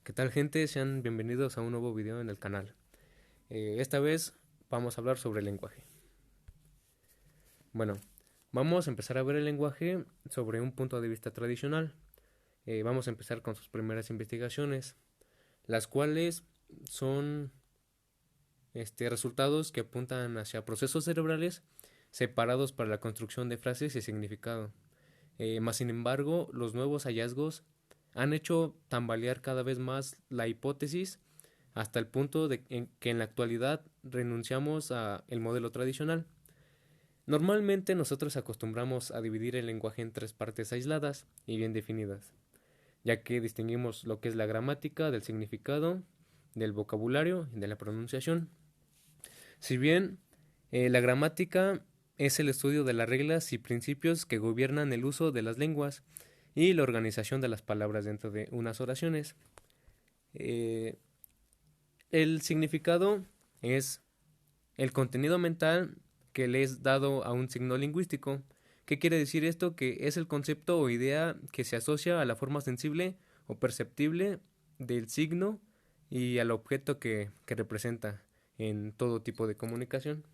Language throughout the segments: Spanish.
¿Qué tal, gente? Sean bienvenidos a un nuevo video en el canal. Esta vez vamos a hablar sobre el lenguaje. Bueno, vamos a empezar a ver el lenguaje sobre un punto de vista tradicional. Vamos a empezar con sus primeras investigaciones, las cuales son resultados que apuntan hacia procesos cerebrales separados para la construcción de frases y significado. Más sin embargo, los nuevos hallazgos han hecho tambalear cada vez más la hipótesis hasta el punto de que en la actualidad renunciamos a el modelo tradicional. Normalmente nosotros acostumbramos a dividir el lenguaje en tres partes aisladas y bien definidas, ya que distinguimos lo que es la gramática del significado, del vocabulario y de la pronunciación. Si bien la gramática es el estudio de las reglas y principios que gobiernan el uso de las lenguas y la organización de las palabras dentro de unas oraciones. Eh, el significado es el contenido mental que le es dado a un signo lingüístico. ¿Qué quiere decir esto? Que es el concepto o idea que se asocia a la forma sensible o perceptible del signo y al objeto que representa en todo tipo de comunicación.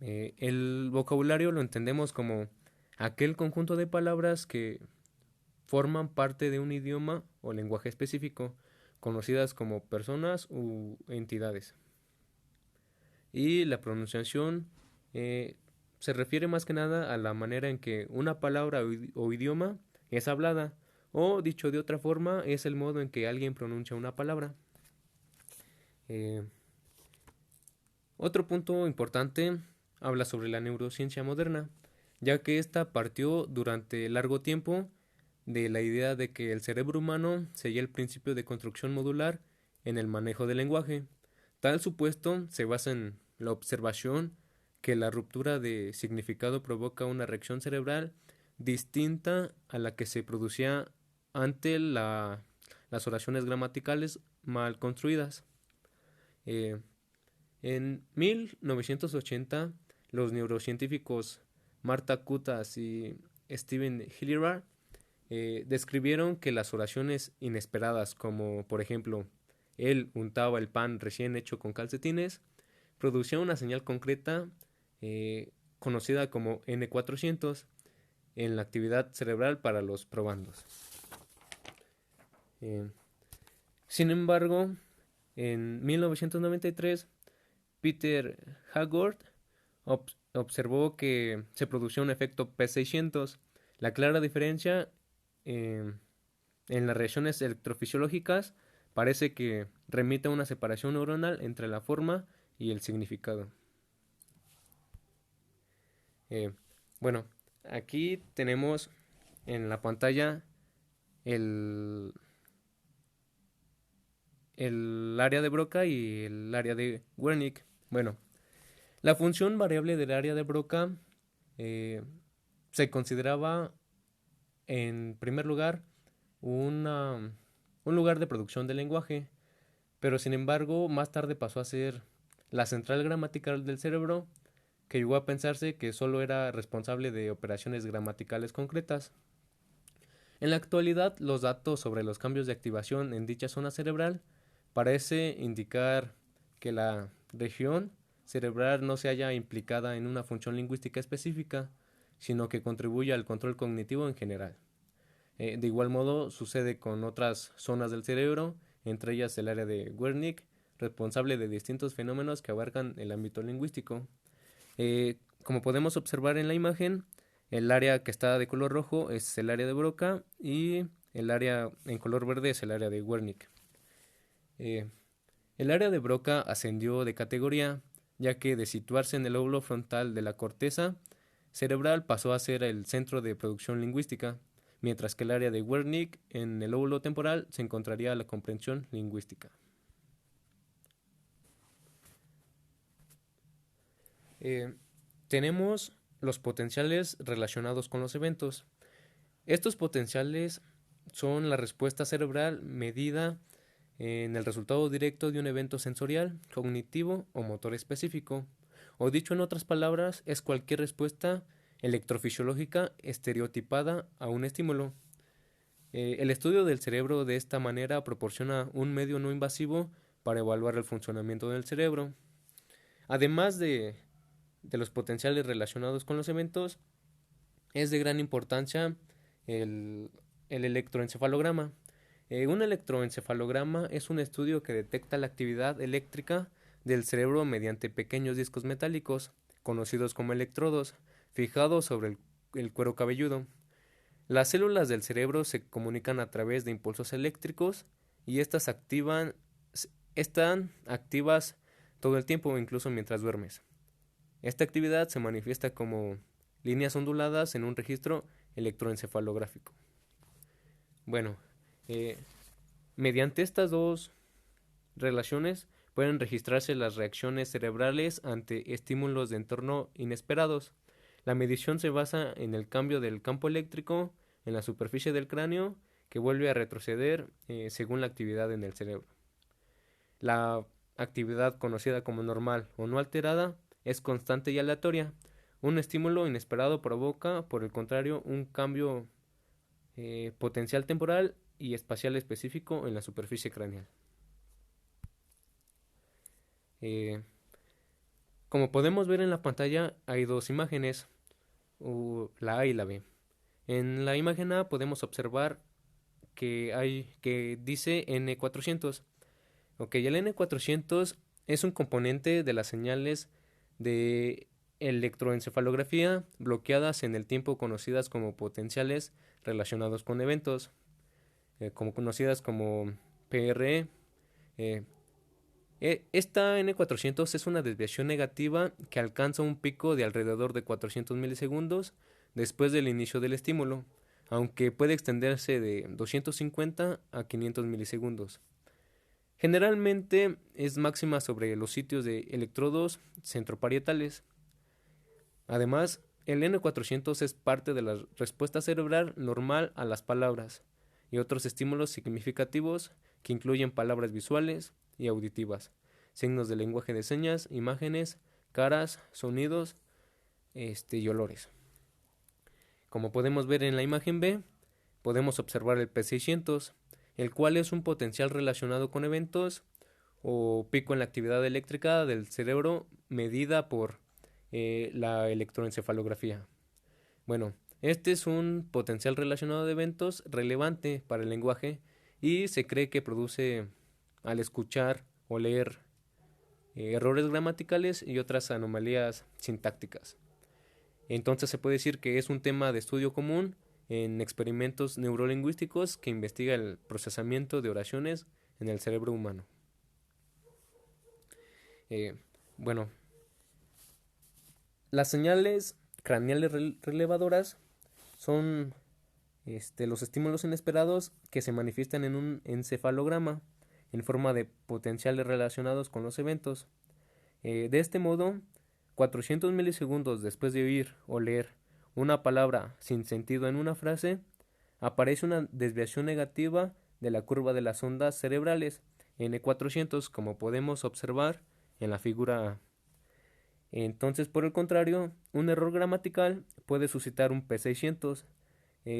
El vocabulario lo entendemos como aquel conjunto de palabras que forman parte de un idioma o lenguaje específico, conocidas como personas u entidades. Y la pronunciación se refiere más que nada a la manera en que una palabra o idioma es hablada, o dicho de otra forma, es el modo en que alguien pronuncia una palabra. Eh, Otro punto importante habla sobre la neurociencia moderna, ya que ésta partió durante largo tiempo de la idea de que el cerebro humano seguía el principio de construcción modular en el manejo del lenguaje. Tal supuesto se basa en la observación que la ruptura de significado provoca una reacción cerebral distinta a la que se producía ante las oraciones gramaticales mal construidas. Eh, en 1980, los neurocientíficos Marta Kutas y Steven Hilliard describieron que las oraciones inesperadas, como por ejemplo, él untaba el pan recién hecho con calcetines, producían una señal concreta conocida como N400 en la actividad cerebral para los probandos. Eh, Sin embargo, en 1993, Peter Haggard observó que se producía un efecto P600. La clara diferencia eh, en las reacciones electrofisiológicas parece que remite a una separación neuronal entre la forma y el significado. Eh, bueno, aquí tenemos en la pantalla el, el área de Broca y el área de Wernicke. Bueno, la función variable del área de Broca eh, se consideraba en primer lugar un lugar de producción de lenguaje, pero sin embargo más tarde pasó a ser la central gramatical del cerebro, que llegó a pensarse que solo era responsable de operaciones gramaticales concretas. En la actualidad, los datos sobre los cambios de activación en dicha zona cerebral parece indicar que la región cerebral no se halla implicada en una función lingüística específica, sino que contribuye al control cognitivo en general. De igual modo sucede con otras zonas del cerebro, entre ellas el área de Wernicke, responsable de distintos fenómenos que abarcan el ámbito lingüístico. Como podemos observar en la imagen, el área que está de color rojo es el área de Broca y el área en color verde es el área de Wernicke. El área de Broca ascendió de categoría, ya que de situarse en el lóbulo frontal de la corteza cerebral pasó a ser el centro de producción lingüística, mientras que el área de Wernicke en el lóbulo temporal se encontraría la comprensión lingüística. Eh, Tenemos los potenciales relacionados con los eventos. Estos potenciales son la respuesta cerebral medida en el resultado directo de un evento sensorial, cognitivo o motor específico. O dicho en otras palabras, es cualquier respuesta electrofisiológica estereotipada a un estímulo. El estudio del cerebro de esta manera proporciona un medio no invasivo para evaluar el funcionamiento del cerebro. Además de los potenciales relacionados con los eventos, es de gran importancia el, el electroencefalograma. Un electroencefalograma es un estudio que detecta la actividad eléctrica del cerebro mediante pequeños discos metálicos, conocidos como electrodos, fijados sobre el cuero cabelludo. Las células del cerebro se comunican a través de impulsos eléctricos y están activas todo el tiempo, incluso mientras duermes. Esta actividad se manifiesta como líneas onduladas en un registro electroencefalográfico. Bueno, eh, mediante estas dos relaciones pueden registrarse las reacciones cerebrales ante estímulos de entorno inesperados. La medición se basa en el cambio del campo eléctrico en la superficie del cráneo que vuelve a retroceder según la actividad en el cerebro. La actividad conocida como normal o no alterada es constante y aleatoria. Un estímulo inesperado provoca, por el contrario, un cambio potencial temporal y espacial específico en la superficie craneal. Eh, Como podemos ver en la pantalla, hay dos imágenes, la A y la B. En la imagen A podemos observar que dice N400. Ok, el N400 es un componente de las señales de electroencefalografía bloqueadas en el tiempo conocidas como potenciales relacionados con eventos, como conocidas como PRE. Esta N400 es una desviación negativa que alcanza un pico de alrededor de 400 milisegundos después del inicio del estímulo, aunque puede extenderse de 250 a 500 milisegundos. Generalmente es máxima sobre los sitios de electrodos centroparietales. Además, el N400 es parte de la respuesta cerebral normal a las palabras y otros estímulos significativos que incluyen palabras visuales y auditivas, signos de lenguaje de señas, imágenes, caras, sonidos, y olores. Como podemos ver en la imagen B, podemos observar el P600, el cual es un potencial relacionado con eventos o pico en la actividad eléctrica del cerebro medida por la electroencefalografía. Bueno, este es un potencial relacionado de eventos relevante para el lenguaje y se cree que produce al escuchar o leer errores gramaticales y otras anomalías sintácticas. Entonces se puede decir que es un tema de estudio común en experimentos neurolingüísticos que investiga el procesamiento de oraciones en el cerebro humano. Eh, bueno, las señales craneales relevadoras son los estímulos inesperados que se manifiestan en un encefalograma en forma de potenciales relacionados con los eventos. De este modo, 400 milisegundos después de oír o leer una palabra sin sentido en una frase, aparece una desviación negativa de la curva de las ondas cerebrales N400, como podemos observar en la figura A. Entonces, por el contrario, un error gramatical puede suscitar un P600,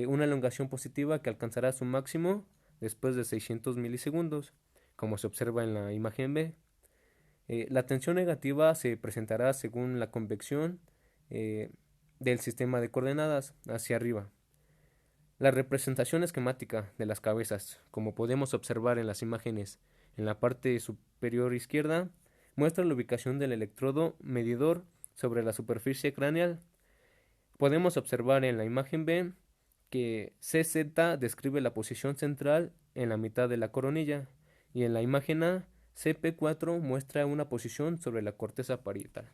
una elongación positiva que alcanzará su máximo después de 600 milisegundos, como se observa en la imagen B. La tensión negativa se presentará según la convección del sistema de coordenadas hacia arriba. La representación esquemática de las cabezas, como podemos observar en las imágenes en la parte superior izquierda, muestra la ubicación del electrodo medidor sobre la superficie craneal. Podemos observar en la imagen B que CZ describe la posición central en la mitad de la coronilla y en la imagen A, CP4 muestra una posición sobre la corteza parietal.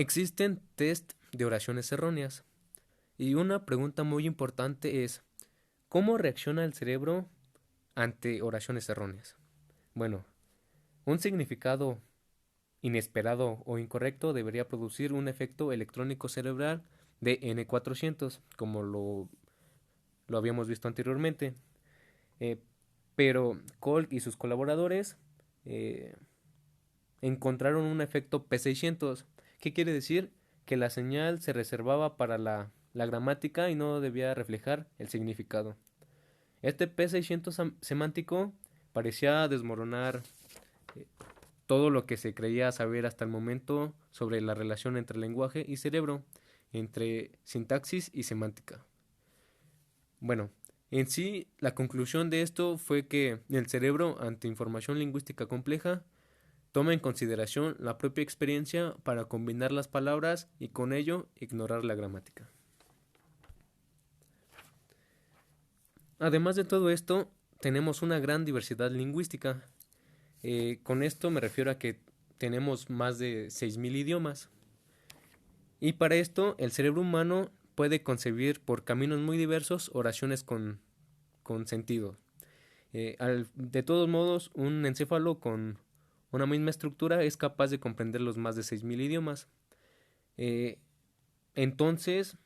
Existen test de oraciones erróneas y una pregunta muy importante es ¿cómo reacciona el cerebro ante oraciones erróneas? Bueno, un significado inesperado o incorrecto debería producir un efecto electrónico cerebral de N400, como lo habíamos visto anteriormente. Eh, pero Kolk y sus colaboradores eh, encontraron un efecto P600. ¿Qué quiere decir? Que la señal se reservaba para la gramática y no debía reflejar el significado. Este P600 semántico parecía desmoronar eh, todo lo que se creía saber hasta el momento sobre la relación entre lenguaje y cerebro, entre sintaxis y semántica. Bueno, en sí, la conclusión de esto fue que el cerebro, ante información lingüística compleja, toma en consideración la propia experiencia para combinar las palabras y con ello ignorar la gramática. Además de todo esto, tenemos una gran diversidad lingüística. Con esto me refiero a que tenemos más de 6.000 idiomas. Y para esto, el cerebro humano puede concebir por caminos muy diversos oraciones con sentido. De todos modos, un encéfalo con una misma estructura es capaz de comprender los más de 6.000 idiomas. Eh, entonces,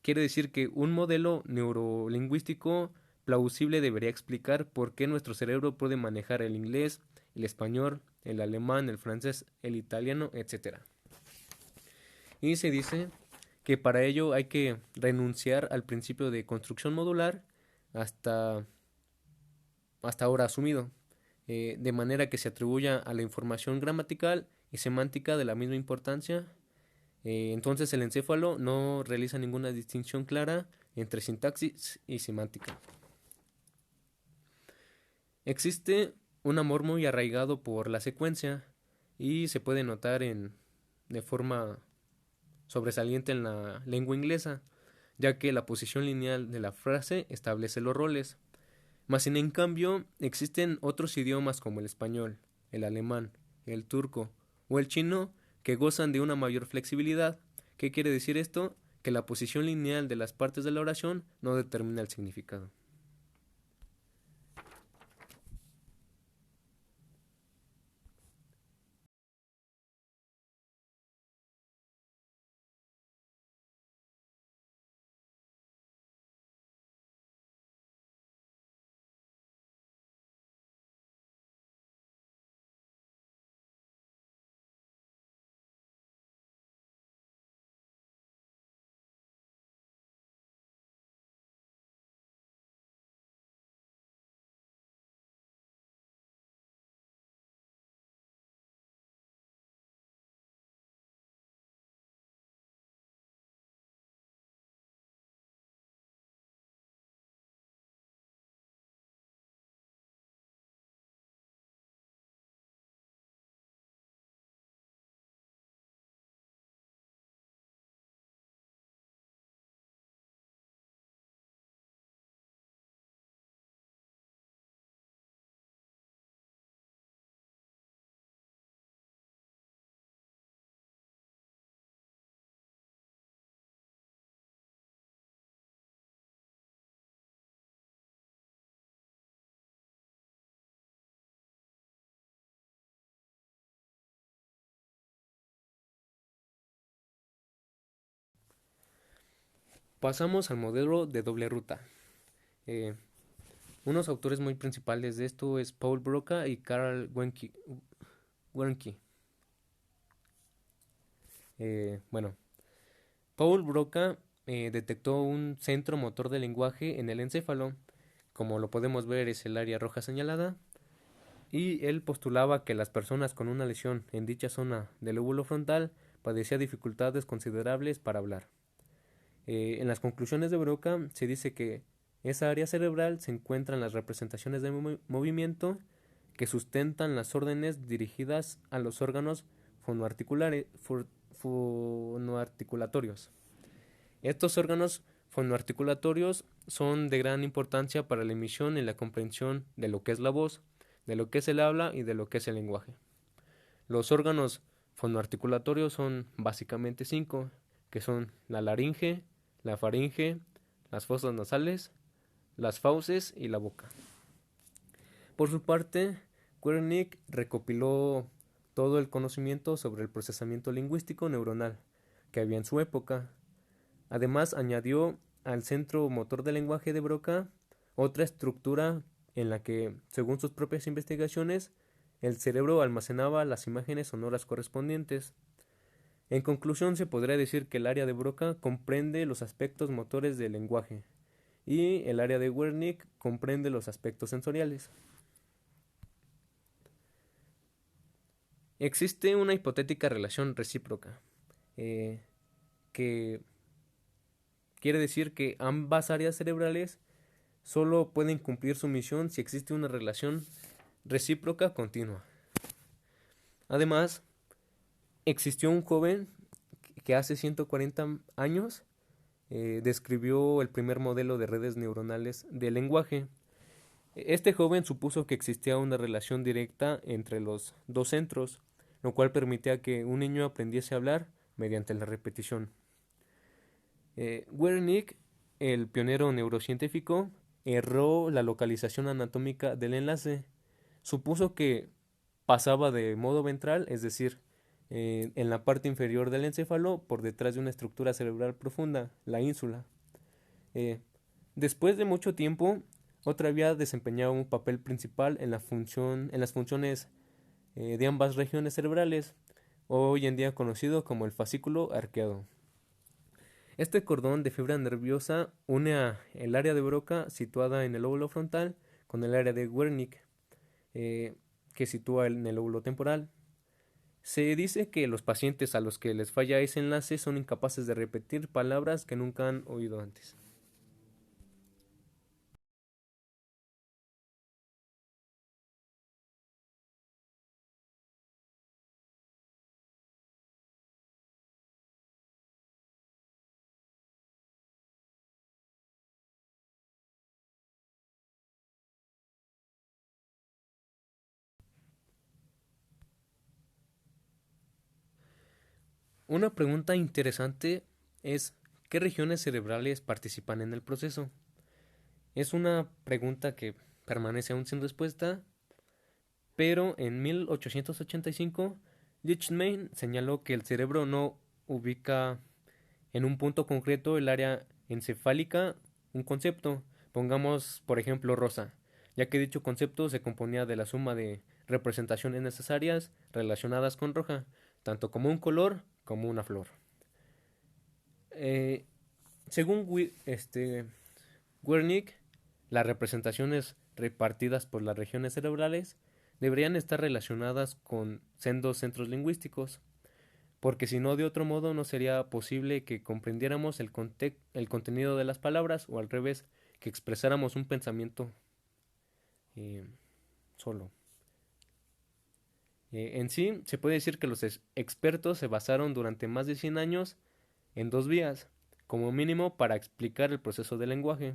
quiere decir que un modelo neurolingüístico plausible debería explicar por qué nuestro cerebro puede manejar el inglés, el español, el alemán, el francés, el italiano, etc. Y se dice que para ello hay que renunciar al principio de construcción modular hasta, hasta ahora asumido, de manera que se atribuya a la información gramatical y semántica de la misma importancia. Entonces el encéfalo no realiza ninguna distinción clara entre sintaxis y semántica. Existe un amor muy arraigado por la secuencia y se puede notar de forma sobresaliente en la lengua inglesa, ya que la posición lineal de la frase establece los roles. Mas sin en cambio existen otros idiomas como el español, el alemán, el turco o el chino que gozan de una mayor flexibilidad. ¿Qué quiere decir esto? Que la posición lineal de las partes de la oración no determina el significado. Pasamos al modelo de doble ruta. Eh, Unos autores muy principales de esto es Paul Broca y Karl Wernicke. Bueno, Paul Broca detectó un centro motor del lenguaje en el encéfalo, como lo podemos ver es el área roja señalada, y él postulaba que las personas con una lesión en dicha zona del lóbulo frontal padecían dificultades considerables para hablar. En las conclusiones de Broca se dice que esa área cerebral se encuentra en las representaciones de movimiento que sustentan las órdenes dirigidas a los órganos fonoarticulatorios. Estos órganos fonoarticulatorios son de gran importancia para la emisión y la comprensión de lo que es la voz, de lo que es el habla y de lo que es el lenguaje. Los órganos fonoarticulatorios son básicamente cinco, que son la laringe, la faringe, las fosas nasales, las fauces y la boca. Por su parte, Wernicke recopiló todo el conocimiento sobre el procesamiento lingüístico neuronal que había en su época. Además, añadió al centro motor del lenguaje de Broca otra estructura en la que, según sus propias investigaciones, el cerebro almacenaba las imágenes sonoras correspondientes. En conclusión, se podría decir que el área de Broca comprende los aspectos motores del lenguaje y el área de Wernicke comprende los aspectos sensoriales. Existe una hipotética relación recíproca, que quiere decir que ambas áreas cerebrales solo pueden cumplir su misión si existe una relación recíproca continua. Además, existió un joven que hace 140 años describió el primer modelo de redes neuronales del lenguaje. Este joven supuso que existía una relación directa entre los dos centros, lo cual permitía que un niño aprendiese a hablar mediante la repetición. Wernicke, el pionero neurocientífico, erró la localización anatómica del enlace. Supuso que pasaba de modo ventral, es decir, en la parte inferior del encéfalo, por detrás de una estructura cerebral profunda, la ínsula. Después de mucho tiempo, otra vía desempeñaba un papel principal en las funciones de ambas regiones cerebrales, hoy en día conocido como el fascículo arqueado. Este cordón de fibra nerviosa une el área de Broca situada en el lóbulo frontal con el área de Wernicke, que sitúa en el lóbulo temporal. Se dice que los pacientes a los que les falla ese enlace son incapaces de repetir palabras que nunca han oído antes. Una pregunta interesante es ¿qué regiones cerebrales participan en el proceso? Es una pregunta que permanece aún sin respuesta, pero en 1885 Lichtman señaló que el cerebro no ubica en un punto concreto el área encefálica un concepto, pongamos por ejemplo rosa, ya que dicho concepto se componía de la suma de representaciones necesarias relacionadas con roja, tanto como un color como una flor. Eh, según Wernicke, las representaciones repartidas por las regiones cerebrales deberían estar relacionadas con sendos centros lingüísticos, porque si no, de otro modo no sería posible que comprendiéramos el contenido de las palabras, o al revés, que expresáramos un pensamiento eh, solo. En sí, se puede decir que los expertos se basaron durante más de 100 años en dos vías, como mínimo para explicar el proceso del lenguaje.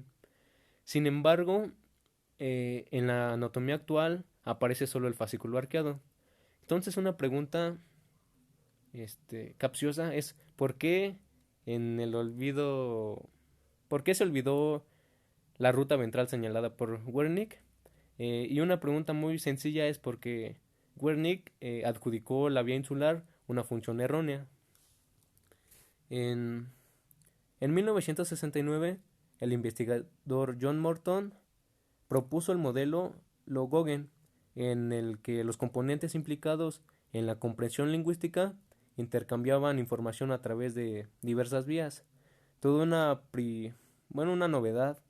Sin embargo, en la anatomía actual aparece solo el fascículo arqueado. Entonces una pregunta capciosa es ¿por qué en el olvido, por qué se olvidó la ruta ventral señalada por Wernicke? Y una pregunta muy sencilla es porque Wernicke adjudicó la vía insular una función errónea. En, en 1969, el investigador John Morton propuso el modelo Logogen, en el que los componentes implicados en la comprensión lingüística intercambiaban información a través de diversas vías. Toda una novedad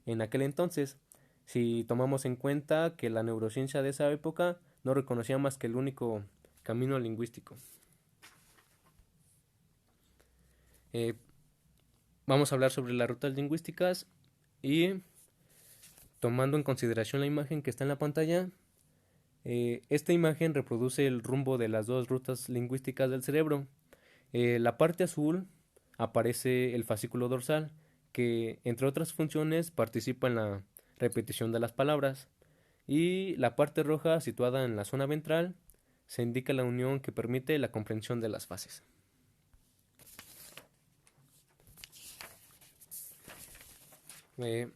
en aquel entonces, si tomamos en cuenta que la neurociencia de esa época no reconocía más que el único camino lingüístico. Eh, Vamos a hablar sobre las rutas lingüísticas y tomando en consideración la imagen que está en la pantalla, esta imagen reproduce el rumbo de las dos rutas lingüísticas del cerebro. La parte azul aparece el fascículo dorsal, que entre otras funciones participa en la repetición de las palabras, y la parte roja, situada en la zona ventral, se indica la unión que permite la comprensión de las fases. Eh,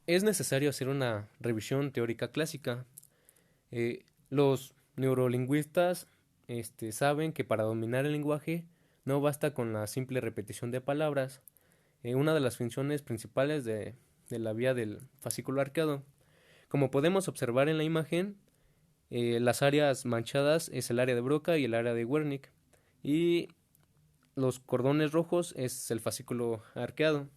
es necesario hacer una revisión teórica clásica. Los neurolingüistas saben que para dominar el lenguaje no basta con la simple repetición de palabras. Una de las funciones principales de la vía del fascículo arqueado. Como podemos observar en la imagen, las áreas manchadas es el área de Broca y el área de Wernicke, y los cordones rojos es el fascículo arqueado.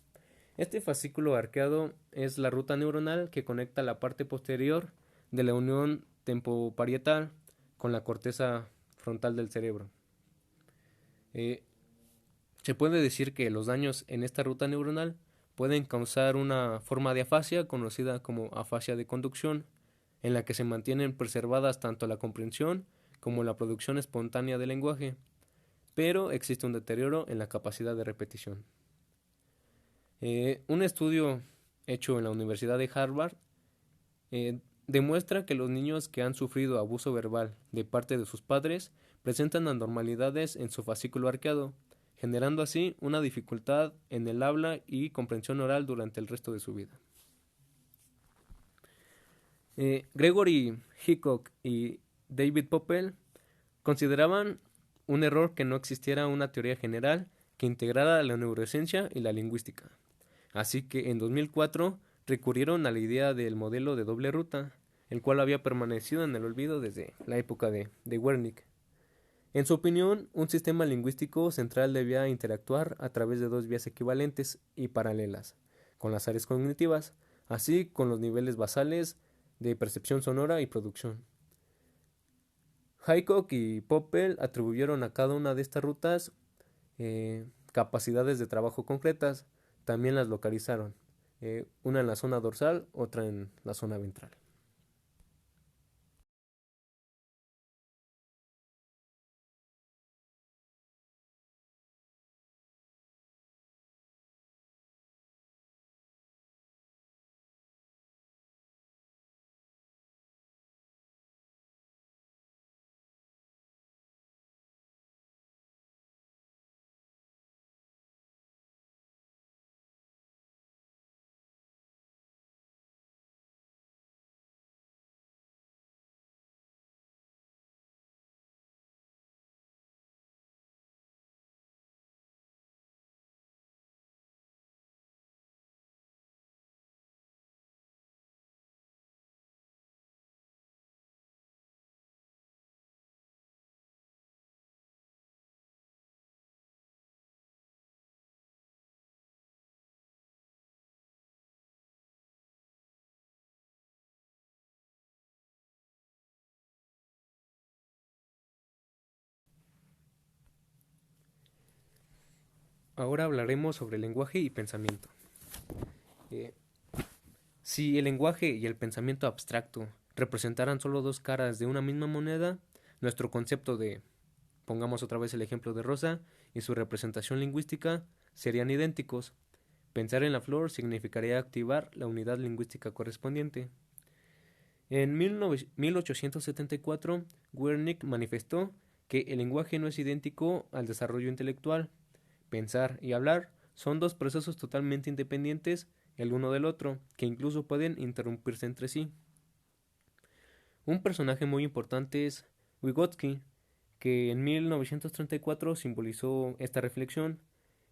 Este fascículo arqueado es la ruta neuronal que conecta la parte posterior de la unión tempoparietal con la corteza frontal del cerebro. Se puede decir que los daños en esta ruta neuronal pueden causar una forma de afasia conocida como afasia de conducción, en la que se mantienen preservadas tanto la comprensión como la producción espontánea del lenguaje, pero existe un deterioro en la capacidad de repetición. Un estudio hecho en la Universidad de Harvard demuestra que los niños que han sufrido abuso verbal de parte de sus padres presentan anormalidades en su fascículo arqueado, generando así una dificultad en el habla y comprensión oral durante el resto de su vida. Gregory Hickok y David Poppel consideraban un error que no existiera una teoría general que integrara la neurociencia y la lingüística. Así que en 2004 recurrieron a la idea del modelo de doble ruta, el cual había permanecido en el olvido desde la época de Wernicke. En su opinión, un sistema lingüístico central debía interactuar a través de dos vías equivalentes y paralelas, con las áreas cognitivas, así con los niveles basales de percepción sonora y producción. Hickok y Poppel atribuyeron a cada una de estas rutas capacidades de trabajo concretas. También las localizaron, una en la zona dorsal, otra en la zona ventral. Ahora hablaremos sobre lenguaje y pensamiento. Eh, si el lenguaje y el pensamiento abstracto representaran solo dos caras de una misma moneda, nuestro concepto de, pongamos otra vez el ejemplo de Rosa, y su representación lingüística serían idénticos. Pensar en la flor significaría activar la unidad lingüística correspondiente. En 1874, Wernicke manifestó que el lenguaje no es idéntico al desarrollo intelectual. Pensar y hablar son dos procesos totalmente independientes el uno del otro, que incluso pueden interrumpirse entre sí. Un personaje muy importante es Vygotsky, que en 1934 simbolizó esta reflexión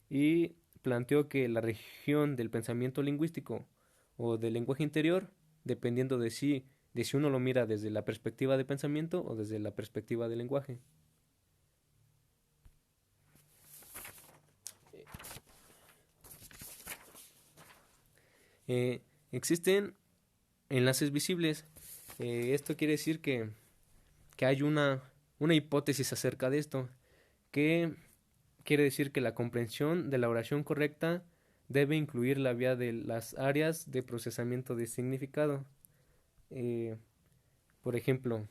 y planteó que la región del pensamiento lingüístico o del lenguaje interior, dependiendo de si uno lo mira desde la perspectiva de pensamiento o desde la perspectiva del lenguaje. Existen enlaces visibles. Esto quiere decir que hay una hipótesis acerca de esto, que quiere decir que la comprensión de la oración correcta debe incluir la vía de las áreas de procesamiento de significado. Eh, por ejemplo,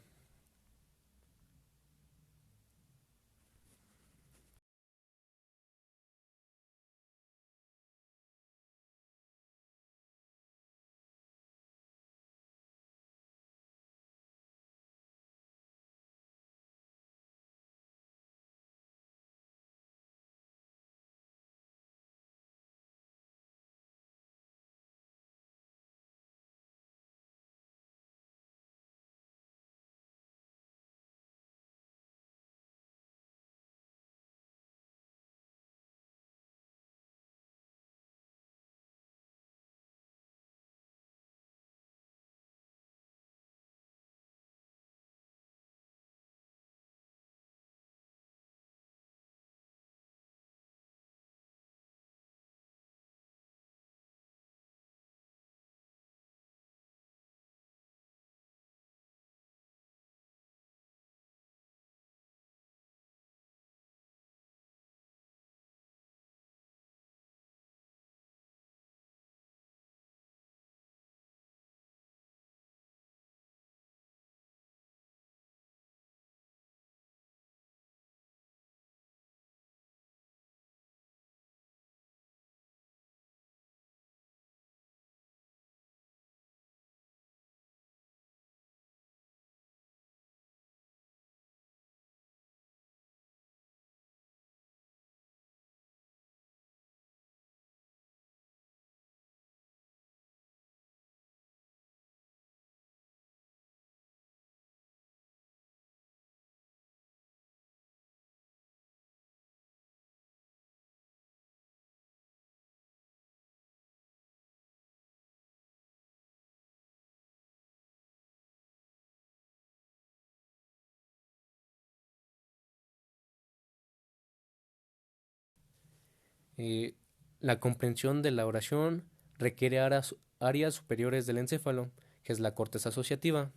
Eh, la comprensión de la oración requiere áreas superiores del encéfalo, que es la corteza asociativa,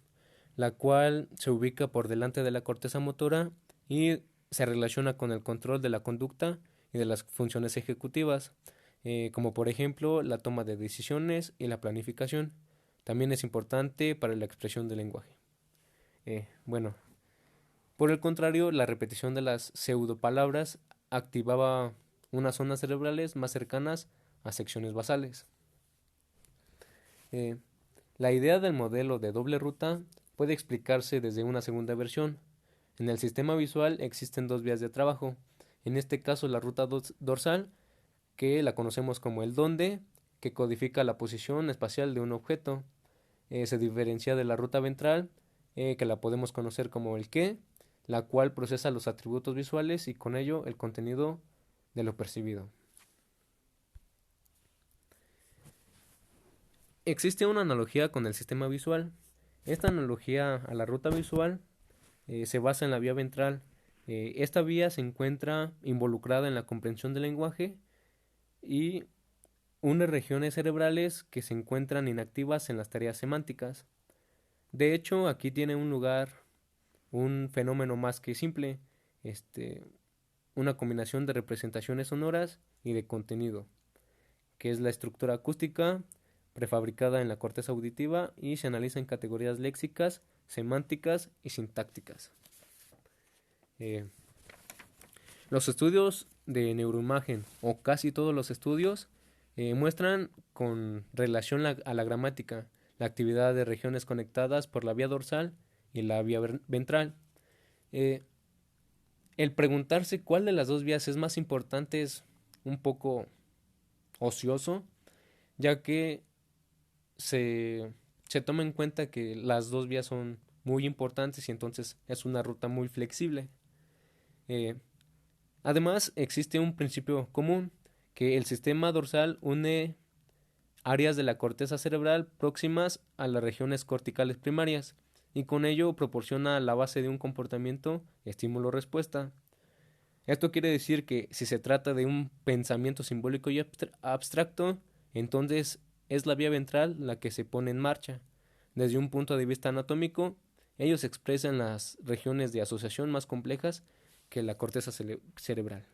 la cual se ubica por delante de la corteza motora y se relaciona con el control de la conducta y de las funciones ejecutivas, como por ejemplo la toma de decisiones y la planificación. También es importante para la expresión del lenguaje. Bueno, por el contrario, la repetición de las pseudopalabras activaba unas zonas cerebrales más cercanas a secciones basales. Eh, la idea del modelo de doble ruta puede explicarse desde una segunda versión. En el sistema visual existen dos vías de trabajo. En este caso, la ruta dorsal, que la conocemos como el dónde, que codifica la posición espacial de un objeto. Se diferencia de la ruta ventral, que la podemos conocer como el qué, la cual procesa los atributos visuales y con ello el contenido de lo percibido. Existe una analogía con el sistema visual. Esta analogía a la ruta visual se basa en la vía ventral. Esta vía se encuentra involucrada en la comprensión del lenguaje y une regiones cerebrales que se encuentran inactivas en las tareas semánticas. De hecho, aquí tiene un lugar un fenómeno más que simple, una combinación de representaciones sonoras y de contenido, que es la estructura acústica prefabricada en la corteza auditiva y se analiza en categorías léxicas, semánticas y sintácticas. Eh, los estudios de neuroimagen, o casi todos los estudios, muestran con relación a la gramática la actividad de regiones conectadas por la vía dorsal y la vía ventral. Eh, el preguntarse cuál de las dos vías es más importante es un poco ocioso, ya que se, se toma en cuenta que las dos vías son muy importantes y entonces es una ruta muy flexible. Eh, Además, existe un principio común, que el sistema dorsal une áreas de la corteza cerebral próximas a las regiones corticales primarias y con ello proporciona la base de un comportamiento estímulo-respuesta. Esto quiere decir que si se trata de un pensamiento simbólico y abstracto, entonces es la vía ventral la que se pone en marcha. Desde un punto de vista anatómico, ellos expresan las regiones de asociación más complejas que la corteza cerebral.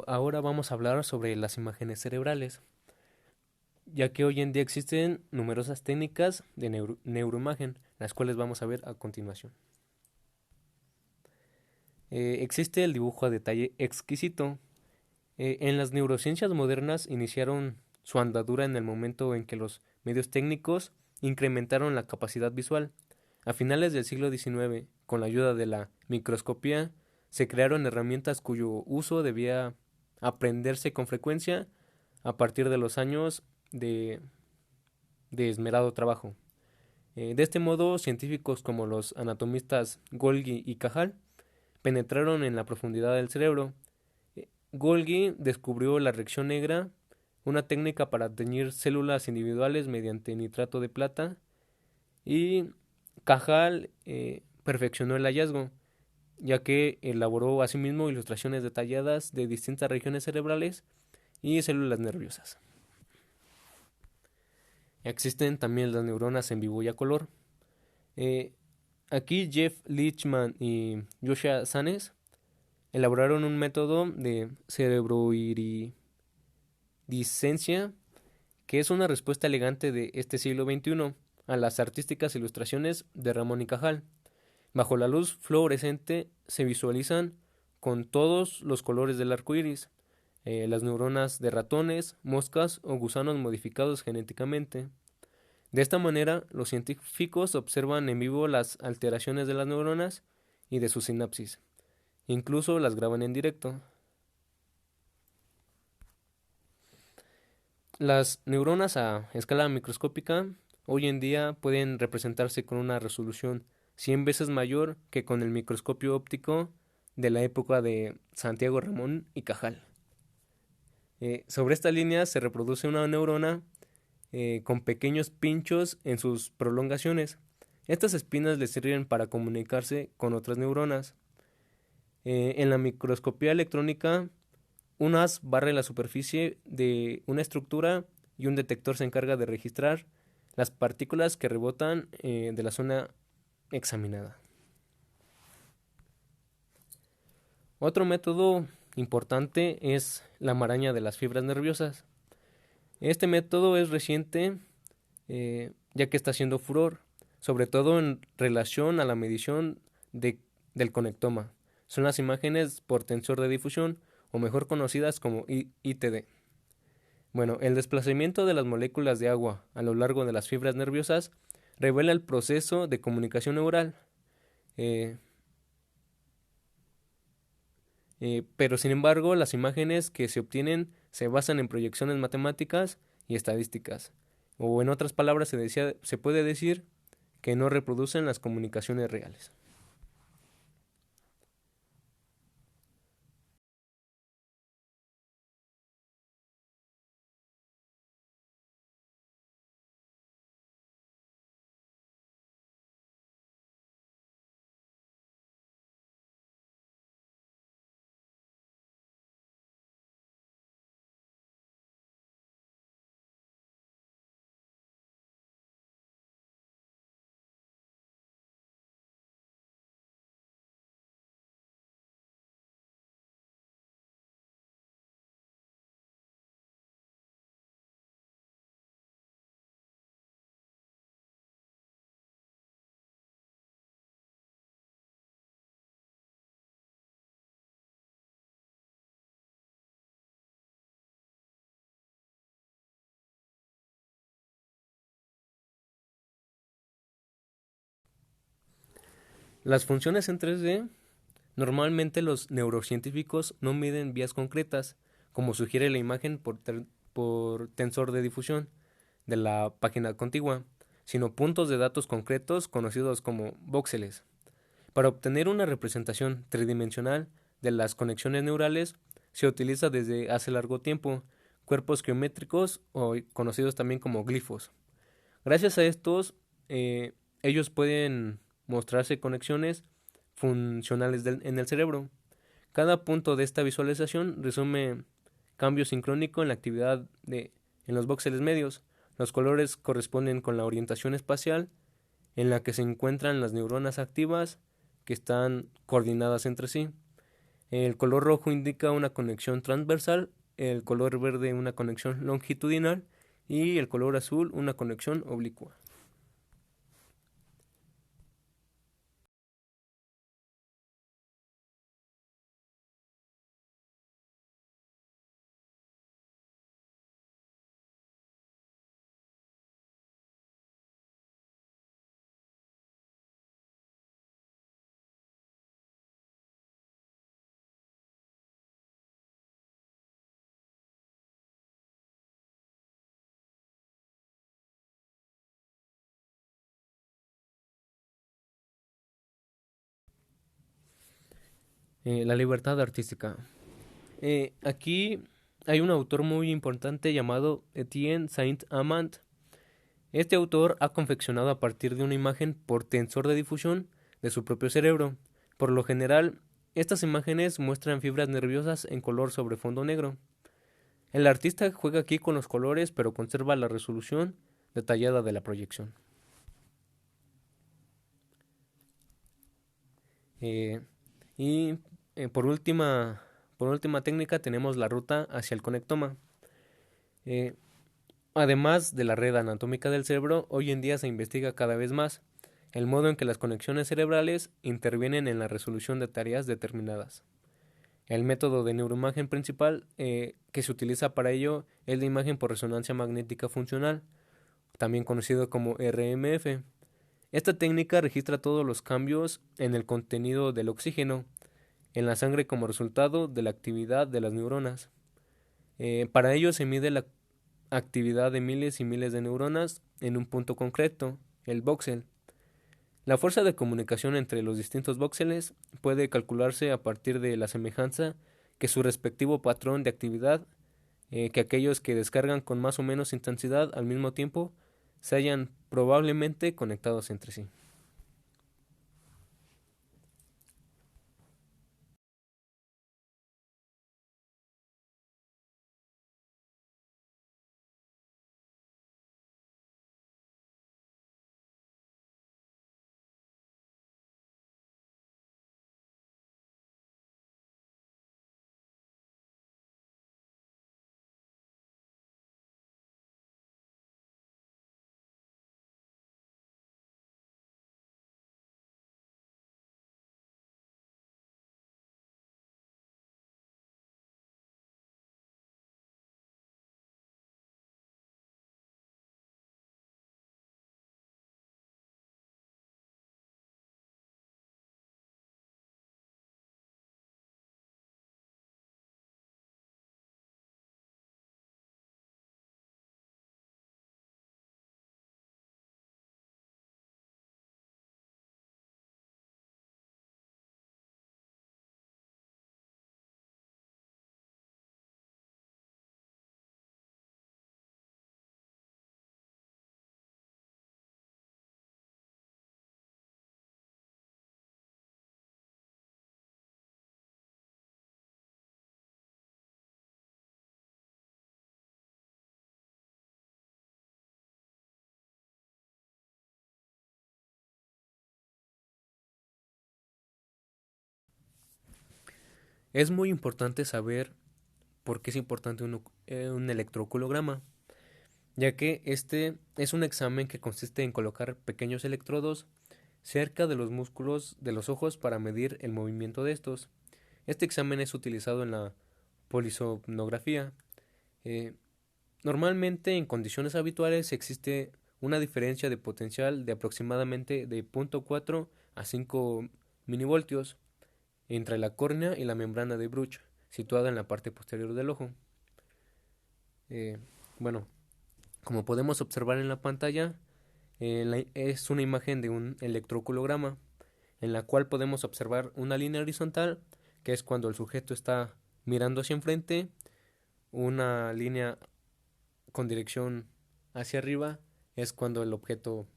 Ahora vamos a hablar sobre las imágenes cerebrales, ya que hoy en día existen numerosas técnicas de neuroimagen, las cuales vamos a ver a continuación. Existe el dibujo a detalle exquisito. En las neurociencias modernas iniciaron su andadura en el momento en que los medios técnicos incrementaron la capacidad visual. A finales del siglo XIX, con la ayuda de la microscopía, se crearon herramientas cuyo uso debía aprenderse con frecuencia a partir de los años de esmerado trabajo. De este modo, científicos como los anatomistas Golgi y Cajal penetraron en la profundidad del cerebro. Golgi descubrió la reacción negra, una técnica para teñir células individuales mediante nitrato de plata, y Cajal perfeccionó el hallazgo, ya que elaboró asimismo ilustraciones detalladas de distintas regiones cerebrales y células nerviosas. Existen también las neuronas en vivo y a color. Eh, Aquí Jeff Lichman y Joshua Sanes elaboraron un método de cerebroiridiscencia que es una respuesta elegante de este siglo XXI a las artísticas ilustraciones de Ramón y Cajal. Bajo la luz fluorescente se visualizan con todos los colores del arco iris, las neuronas de ratones, moscas o gusanos modificados genéticamente. De esta manera, los científicos observan en vivo las alteraciones de las neuronas y de su sinapsis. Incluso las graban en directo. Las neuronas a escala microscópica hoy en día pueden representarse con una resolución 100 veces mayor que con el microscopio óptico de la época de Santiago Ramón y Cajal. Sobre esta línea se reproduce una neurona con pequeños pinchos en sus prolongaciones. Estas espinas le sirven para comunicarse con otras neuronas. En la microscopía electrónica, un haz barre la superficie de una estructura y un detector se encarga de registrar las partículas que rebotan de la zona examinada. Otro método importante es la maraña de las fibras nerviosas. Este método es reciente ya que está haciendo furor, sobre todo en relación a la medición del conectoma. Son las imágenes por tensor de difusión, o mejor conocidas como ITD. Bueno, el desplazamiento de las moléculas de agua a lo largo de las fibras nerviosas revela el proceso de comunicación neural. Pero sin embargo, las imágenes que se obtienen se basan en proyecciones matemáticas y estadísticas, o en otras palabras se puede decir que no reproducen las comunicaciones reales. Las funciones en 3D, normalmente los neurocientíficos no miden vías concretas, como sugiere la imagen por tensor de difusión de la página contigua, sino puntos de datos concretos conocidos como voxeles. Para obtener una representación tridimensional de las conexiones neurales, se utiliza desde hace largo tiempo cuerpos geométricos o conocidos también como glifos. Gracias a estos, ellos pueden mostrarse conexiones funcionales en el cerebro. Cada punto de esta visualización resume cambio sincrónico en la actividad en los voxeles medios. Los colores corresponden con la orientación espacial en la que se encuentran las neuronas activas que están coordinadas entre sí. El color rojo indica una conexión transversal, el color verde una conexión longitudinal y el color azul una conexión oblicua. La libertad artística. Aquí hay un autor muy importante llamado Etienne Saint-Amand. Este autor ha confeccionado a partir de una imagen por tensor de difusión de su propio cerebro. Por lo general, estas imágenes muestran fibras nerviosas en color sobre fondo negro. El artista juega aquí con los colores, pero conserva la resolución detallada de la proyección. Eh, y por última técnica tenemos la ruta hacia el conectoma. Eh, Además de la red anatómica del cerebro, hoy en día se investiga cada vez más el modo en que las conexiones cerebrales intervienen en la resolución de tareas determinadas. El método de neuroimagen principal que se utiliza para ello es la imagen por resonancia magnética funcional, también conocido como RMF. Esta técnica registra todos los cambios en el contenido del oxígeno en la sangre como resultado de la actividad de las neuronas. Para ello se mide la actividad de miles y miles de neuronas en un punto concreto, el voxel. La fuerza de comunicación entre los distintos voxeles puede calcularse a partir de la semejanza que su respectivo patrón de actividad, que aquellos que descargan con más o menos intensidad al mismo tiempo se hayan probablemente conectados entre sí. Es muy importante saber por qué es importante un electroculograma, ya que este es un examen que consiste en colocar pequeños electrodos cerca de los músculos de los ojos para medir el movimiento de estos. Este examen es utilizado en la polisomnografía. Eh, Normalmente en condiciones habituales existe una diferencia de potencial de aproximadamente de 0.4 a 5 milivoltios entre la córnea y la membrana de Bruch, situada en la parte posterior del ojo. Eh, bueno, como podemos observar en la pantalla, es una imagen de un electroculograma en la cual podemos observar una línea horizontal, que es cuando el sujeto está mirando hacia enfrente, una línea con dirección hacia arriba es cuando el objeto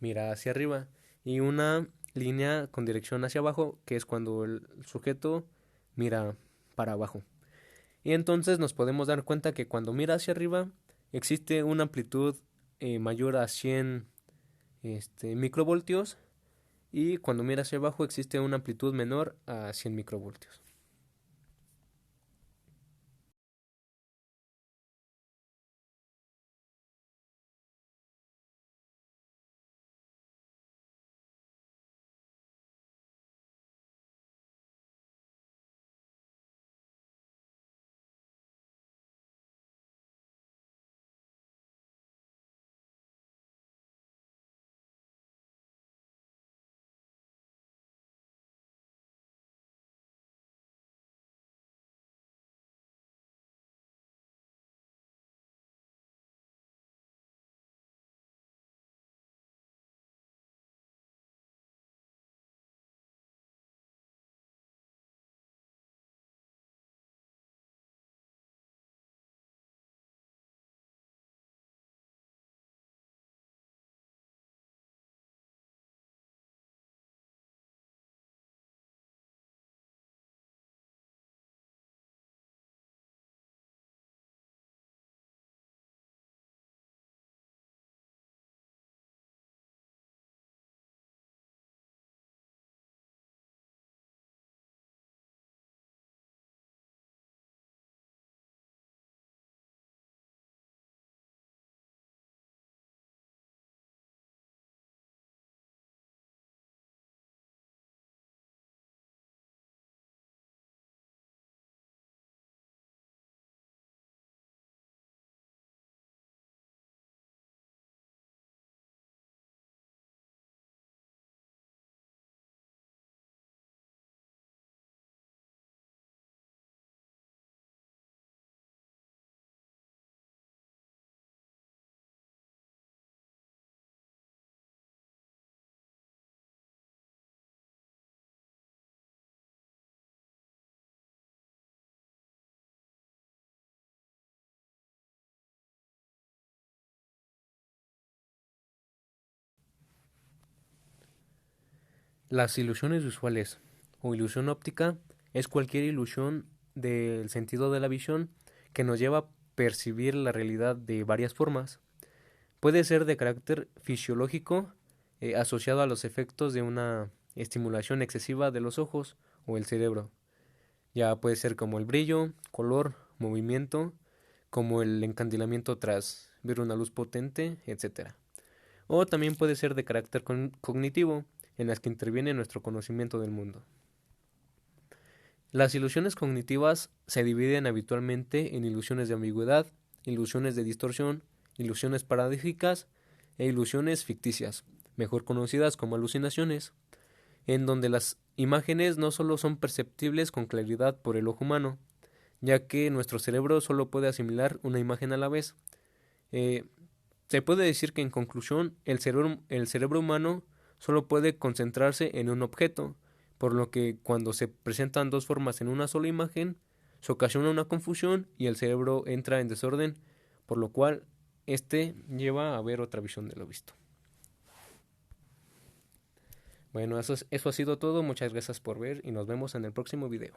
mira hacia arriba y una línea con dirección hacia abajo, que es cuando el sujeto mira para abajo. Y entonces nos podemos dar cuenta que cuando mira hacia arriba existe una amplitud mayor a 100 microvoltios, y cuando mira hacia abajo existe una amplitud menor a 100 microvoltios. Las ilusiones visuales o ilusión óptica es cualquier ilusión del sentido de la visión que nos lleva a percibir la realidad de varias formas. Puede ser de carácter fisiológico, asociado a los efectos de una estimulación excesiva de los ojos o el cerebro. Ya puede ser como el brillo, color, movimiento, como el encandilamiento tras ver una luz potente, etc. O también puede ser de carácter cognitivo, en las que interviene nuestro conocimiento del mundo. Las ilusiones cognitivas se dividen habitualmente en ilusiones de ambigüedad, ilusiones de distorsión, ilusiones paradójicas e ilusiones ficticias, mejor conocidas como alucinaciones, en donde las imágenes no solo son perceptibles con claridad por el ojo humano, ya que nuestro cerebro solo puede asimilar una imagen a la vez. Eh, Se puede decir que en conclusión el cerebro humano solo puede concentrarse en un objeto, por lo que cuando se presentan dos formas en una sola imagen, se ocasiona una confusión y el cerebro entra en desorden, por lo cual este lleva a ver otra visión de lo visto. Bueno, eso ha sido todo, muchas gracias por ver y nos vemos en el próximo video.